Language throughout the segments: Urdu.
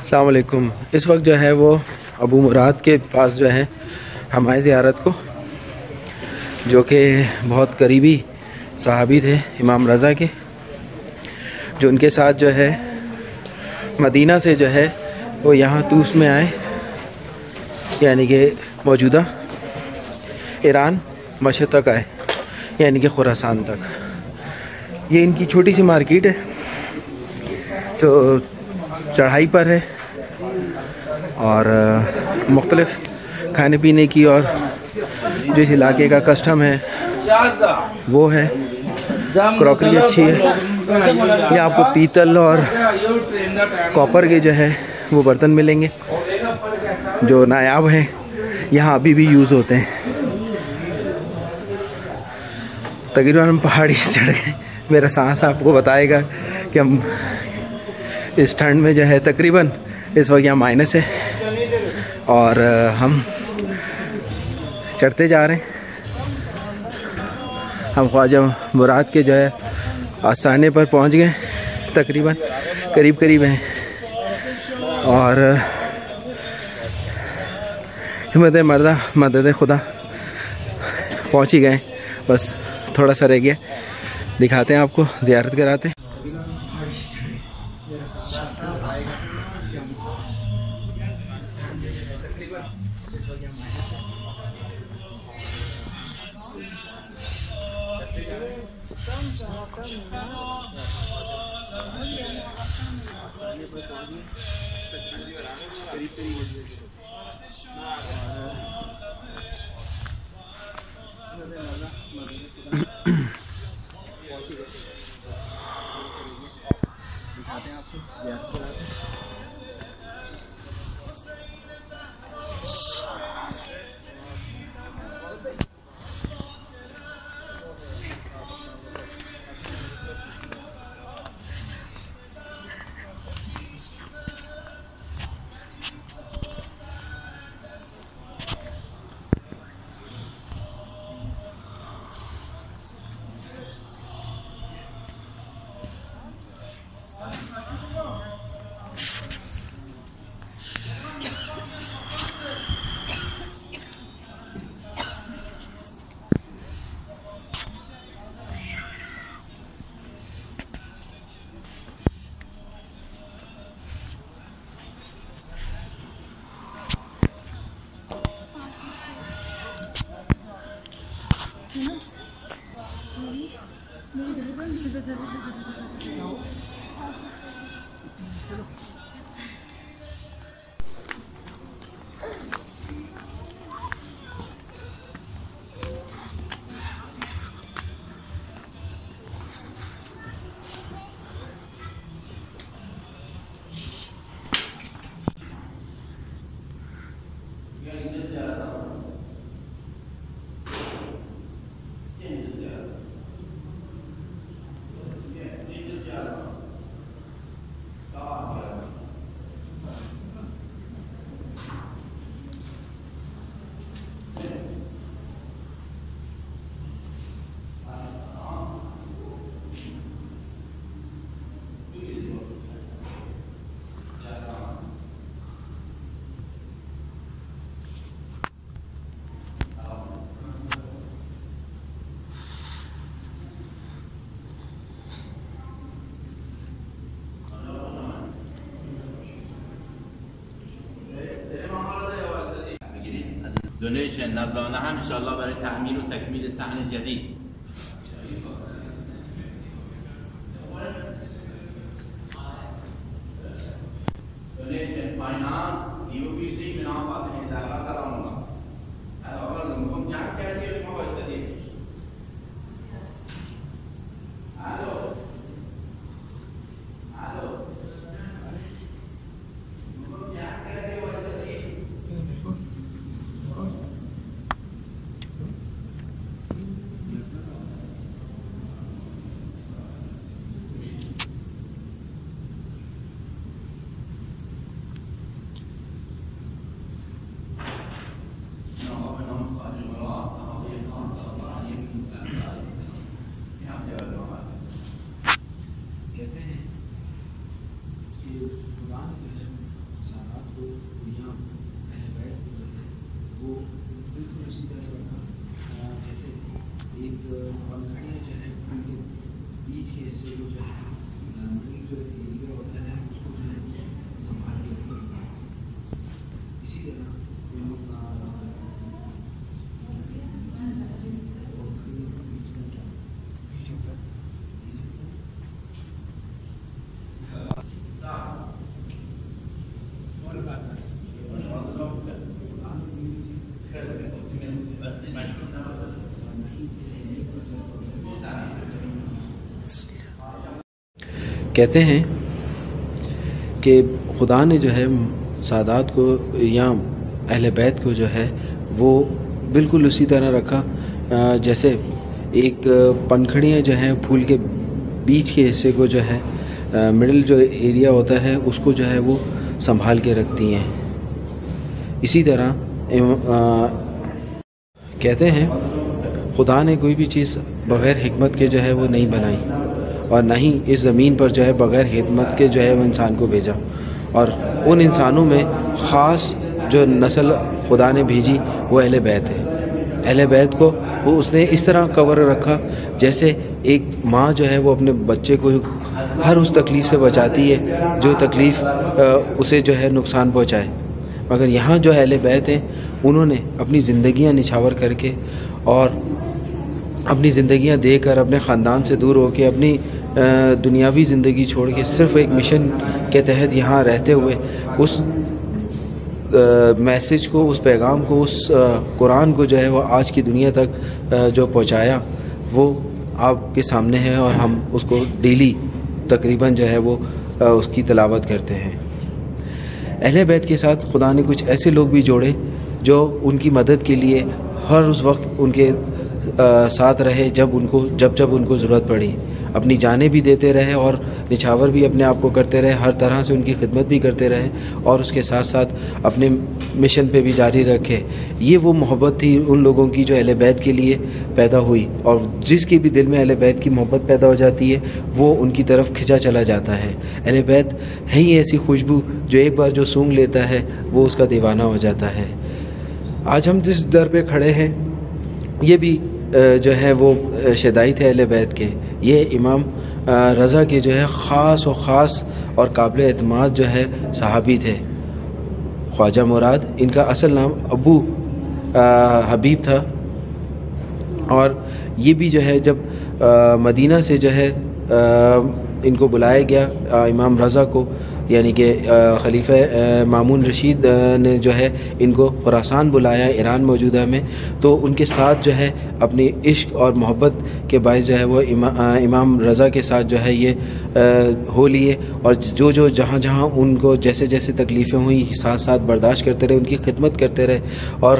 السلام علیکم۔ اس وقت جو ہے وہ ابو مراد کے پاس جو ہے ہم آئے زیارت کو، جو کہ بہت قریبی صحابی تھے امام رضا کے، جو ان کے ساتھ جو ہے مدینہ سے جو ہے وہ یہاں طوس میں آئے، یعنی کہ موجودہ ایران مشرق تک آئے، یعنی کہ خراسان تک۔ یہ ان کی چھوٹی سی مارکیٹ ہے جو چڑھائی پر ہے، اور مختلف کھانے پینے کی اور جو اس علاقے کا کسٹم ہے وہ ہے۔ کراکری اچھی ہے، یہ آپ کو پیتل اور کاپر کے جو ہے وہ برتن ملیں گے جو نایاب ہیں، یہاں ابھی بھی یوز ہوتے ہیں۔ تقریباً ہم پہاڑی چڑھ گئے، میرا سانس آپ کو بتائے گا کہ ہم اس ٹھنڈ میں جو ہے تقریباً اس وقت یہاں مائنس ہے، اور ہم چڑھتے جا رہے ہیں۔ ہم خواجہ مراد کے جو ہے آستانے پر پہنچ گئے، تقریباً قریب ہیں، اور ہمت مردہ مدد خدا پہنچ ہی گئے، بس تھوڑا سا رہ گیا، دکھاتے ہیں آپ کو، زیارت کراتے ہیں۔ دونیشن نزدانه هم انشاءالله برای تعمیر و تکمیل صحن جدید. دونیشن فاینانس دیوبیزی بنام فاطمه زهرا سلام الله. آقا میگم جمع کردی شما وایسادی. اسی طرح رکھا جیسے ایک پنکھڑیاں جو ہے ان کے بیچ کے حصے کو جو ہے جو ایریا ہوتا ہے اس کو جو ہے سنبھال کے رکھا. اسی طرح کہتے ہیں کہ خدا نے جو ہے سادات کو یا اہل بیت کو جو ہے وہ بالکل اسی طرح رکھا جیسے ایک پنکھڑیاں جو ہیں پھول کے بیچ کے حصے کو جو ہے مڈل جو ایریا ہوتا ہے اس کو جو ہے وہ سنبھال کے رکھتی ہیں. اسی طرح کہتے ہیں خدا نے کوئی بھی چیز بغیر حکمت کے جو ہے وہ نہیں بنائی اور نہ ہی اس زمین پر جو ہے بغیر حکمت کے جو ہے وہ انسان کو بھیجا. اور ان انسانوں میں خاص جو نسل خدا نے بھیجی وہ اہل بیت ہے. اہل بیت کو وہ اس نے اس طرح کور رکھا جیسے ایک ماں جو ہے وہ اپنے بچے کو ہر اس تکلیف سے بچاتی ہے جو تکلیف اسے جو ہے نقصان پہنچائے. مگر یہاں جو اہل بیت ہیں انہوں نے اپنی زندگیاں نچھاور کر کے اور اپنی زندگیاں دے کر اپنے خاندان سے دور ہو کے اپنی دنیاوی زندگی چھوڑ کے صرف ایک مشن کے تحت یہاں رہتے ہوئے اس میسج کو، اس پیغام کو، اس قرآن کو جو ہے وہ آج کی دنیا تک جو پہنچایا وہ آپ کے سامنے ہے اور ہم اس کو ڈیلی تقریباً جو ہے وہ اس کی تلاوت کرتے ہیں. اہل بیت کے ساتھ خدا نے کچھ ایسے لوگ بھی جوڑے جو ان کی مدد کے لیے ہر اس وقت ان کے ساتھ رہے جب ان کو ضرورت پڑی. اپنی جانیں بھی دیتے رہے اور نچھاور بھی اپنے آپ کو کرتے رہے، ہر طرح سے ان کی خدمت بھی کرتے رہے اور اس کے ساتھ ساتھ اپنے مشن پہ بھی جاری رکھے. یہ وہ محبت تھی ان لوگوں کی جو اہل بیت کے لیے پیدا ہوئی، اور جس کے بھی دل میں اہل بیت کی محبت پیدا ہو جاتی ہے وہ ان کی طرف کھنچا چلا جاتا ہے. اہل بیت ہے ہی ایسی خوشبو جو ایک بار جو سونگھ لیتا ہے وہ اس کا دیوانہ ہو جاتا ہے. آج ہم جس در پہ کھڑے ہیں یہ بھی جو ہے وہ شدائی تھے اہل بیت کے. یہ امام رضا کے جو ہے خاص اور قابل اعتماد جو ہے صحابی تھے. خواجہ مراد ان کا اصل نام ابو حبیب تھا، اور یہ بھی جو ہے جب مدینہ سے جو ہے ان کو بلایا گیا امام رضا کو، یعنی کہ خلیفہ مامون رشید نے جو ہے ان کو خراسان بلایا ایران موجودہ میں، تو ان کے ساتھ جو ہے اپنی عشق اور محبت کے باعث جو ہے وہ امام رضا کے ساتھ جو ہے یہ ہو لیے، اور جو جہاں ان کو جیسے تکلیفیں ہوئیں ساتھ ساتھ برداشت کرتے رہے، ان کی خدمت کرتے رہے. اور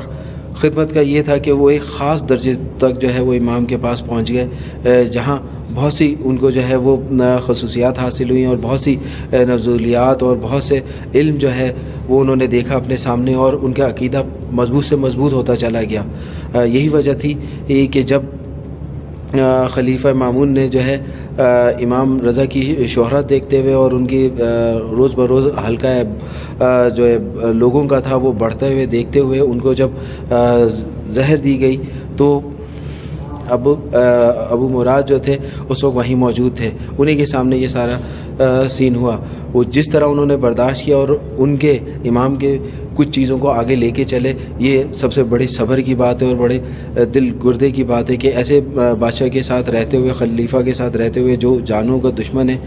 خدمت کا یہ تھا کہ وہ ایک خاص درجے تک جو ہے وہ امام کے پاس پہنچ گئے جہاں بہت سی ان کو جو ہے وہ خصوصیات حاصل ہوئیں اور بہت سی نزولیات اور بہت سے علم جو ہے وہ انہوں نے دیکھا اپنے سامنے، اور ان کا عقیدہ مضبوط سے مضبوط ہوتا چلا گیا. یہی وجہ تھی کہ جب خلیفہ مامون نے جو ہے امام رضا کی شہرت دیکھتے ہوئے اور ان کی روز بروز حلقہ جو ہے لوگوں کا تھا وہ بڑھتے ہوئے دیکھتے ہوئے ان کو جب زہر دی گئی تو ابو مراد جو تھے اس وقت وہیں موجود تھے. انہیں کے سامنے یہ سارا سین ہوا. وہ جس طرح انہوں نے برداشت کیا اور ان کے امام کے کچھ چیزوں کو آگے لے کے چلے، یہ سب سے بڑی صبر کی بات ہے اور بڑے دل گردے کی بات ہے کہ ایسے بادشاہ کے ساتھ رہتے ہوئے، خلیفہ کے ساتھ رہتے ہوئے جو جانوں کا دشمن ہے،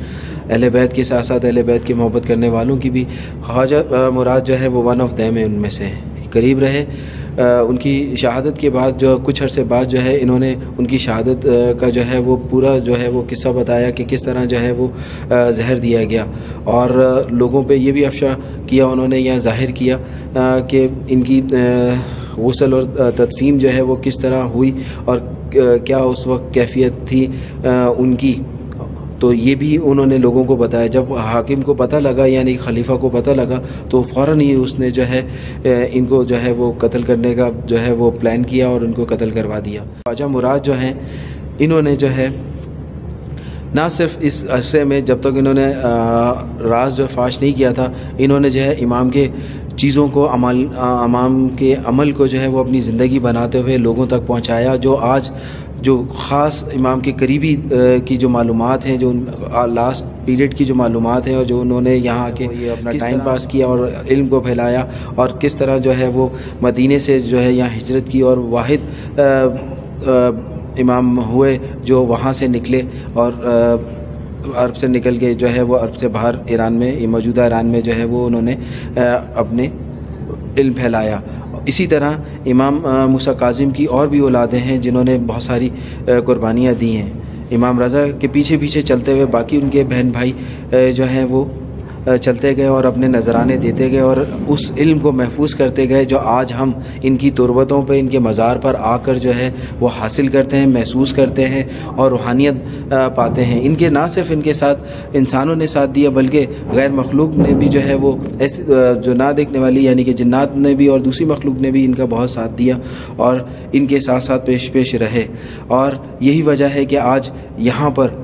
اہل بیت کے ساتھ ساتھ اہل بیت کی محبت کرنے والوں کی بھی، خواجہ مراد جو ہے وہ ون آف دیم ہے، ان میں سے قریب رہے. ان کی شہادت کے بعد جو کچھ عرصے بعد جو ہے انہوں نے ان کی شہادت کا جو ہے وہ پورا جو ہے وہ قصہ بتایا کہ کس طرح جو ہے وہ زہر دیا گیا، اور لوگوں پہ یہ بھی افشا کیا انہوں نے یا ظاہر کیا کہ ان کی غسل اور تدفین جو ہے وہ کس طرح ہوئی اور کیا اس وقت کیفیت تھی ان کی. تو یہ بھی انہوں نے لوگوں کو بتایا. جب حاکم کو پتہ لگا یعنی خلیفہ کو پتہ لگا تو فوراً ہی اس نے جو ہے ان کو جو ہے وہ قتل کرنے کا جو ہے وہ پلان کیا اور ان کو قتل کروا دیا. خواجہ مراد جو ہیں انہوں نے جو ہے نہ صرف اس عرصے میں جب تک انہوں نے راز جو فاش نہیں کیا تھا، انہوں نے جو ہے امام کے چیزوں کو امام کے عمل کو جو ہے وہ اپنی زندگی بناتے ہوئے لوگوں تک پہنچایا. جو آج جو خاص امام کے قریبی کی جو معلومات ہیں، جو لاسٹ پیریڈ کی جو معلومات ہیں، اور جو انہوں نے یہاں کے یہ اپنا ٹائم پاس کیا اور علم کو پھیلایا، اور کس طرح جو ہے وہ مدینے سے جو ہے یہاں ہجرت کی اور واحد امام ہوئے جو وہاں سے نکلے اور عرب سے نکل کے جو ہے وہ عرب سے باہر ایران میں، موجودہ ایران میں جو ہے وہ انہوں نے اپنے علم پھیلایا. اسی طرح امام موسیٰ کاظم کی اور بھی اولادیں ہیں جنہوں نے بہت ساری قربانیاں دی ہیں. امام رضا کے پیچھے پیچھے چلتے ہوئے باقی ان کے بہن بھائی جو ہیں وہ چلتے گئے اور اپنے نذرانے دیتے گئے اور اس علم کو محفوظ کرتے گئے جو آج ہم ان کی تربتوں پہ، ان کے مزار پر آ کر جو ہے وہ حاصل کرتے ہیں، محسوس کرتے ہیں اور روحانیت پاتے ہیں. ان کے نہ صرف ان کے ساتھ انسانوں نے ساتھ دیا بلکہ غیر مخلوق نے بھی جو ہے وہ ایسے جو نہ دیکھنے والی یعنی کہ جنات نے بھی اور دوسری مخلوق نے بھی ان کا بہت ساتھ دیا اور ان کے ساتھ ساتھ پیش رہے. اور یہی وجہ ہے کہ آج یہاں پر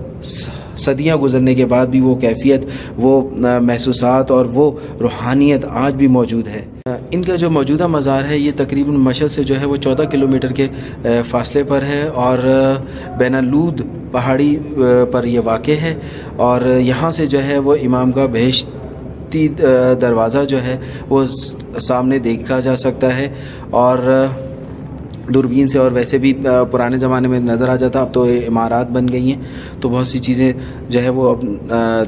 صدیاں گزرنے کے بعد بھی وہ کیفیت، وہ محسوسات اور وہ روحانیت آج بھی موجود ہے. ان کا جو موجودہ مزار ہے یہ تقریباً مشہد سے جو ہے وہ 14 کلومیٹر کے فاصلے پر ہے اور بین اللود پہاڑی پر یہ واقع ہے. اور یہاں سے جو ہے وہ امام کا بہشتی دروازہ جو ہے وہ سامنے دیکھا جا سکتا ہے اور دوربین سے، اور ویسے بھی پرانے زمانے میں نظر آ جاتا. اب تو عمارات بن گئی ہیں تو بہت سی چیزیں جو ہے وہ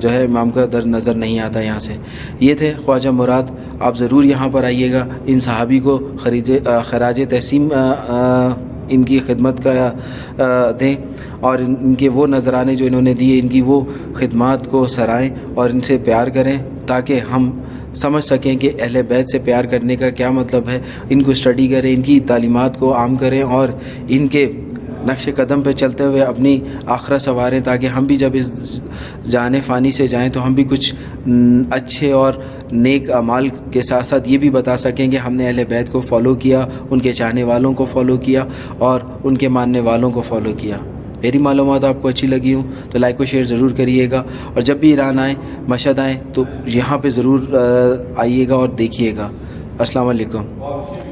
جو ہے امام کا در نظر نہیں آتا یہاں سے. یہ تھے خواجہ مراد. آپ ضرور یہاں پر آئیے گا، ان صحابی کو خراج تحسین ان کی خدمت کا دیں اور ان کے وہ نذرانے جو انہوں نے دیے، ان کی وہ خدمات کو سرائیں اور ان سے پیار کریں تاکہ ہم سمجھ سکیں کہ اہل بیت سے پیار کرنے کا کیا مطلب ہے. ان کو اسٹڈی کریں، ان کی تعلیمات کو عام کریں اور ان کے نقش قدم پہ چلتے ہوئے اپنی آخرت سنواریں تاکہ ہم بھی جب اس جان فانی سے جائیں تو ہم بھی کچھ اچھے اور نیک اعمال کے ساتھ ساتھ یہ بھی بتا سکیں کہ ہم نے اہل بیت کو فالو کیا، ان کے چاہنے والوں کو فالو کیا اور ان کے ماننے والوں کو فالو کیا. میری معلومات آپ کو اچھی لگی ہوں تو لائک و شیئر ضرور کریے گا، اور جب بھی ایران آئیں، مشہد آئیں تو یہاں پہ ضرور آئیے گا اور دیکھیے گا. السلام علیکم.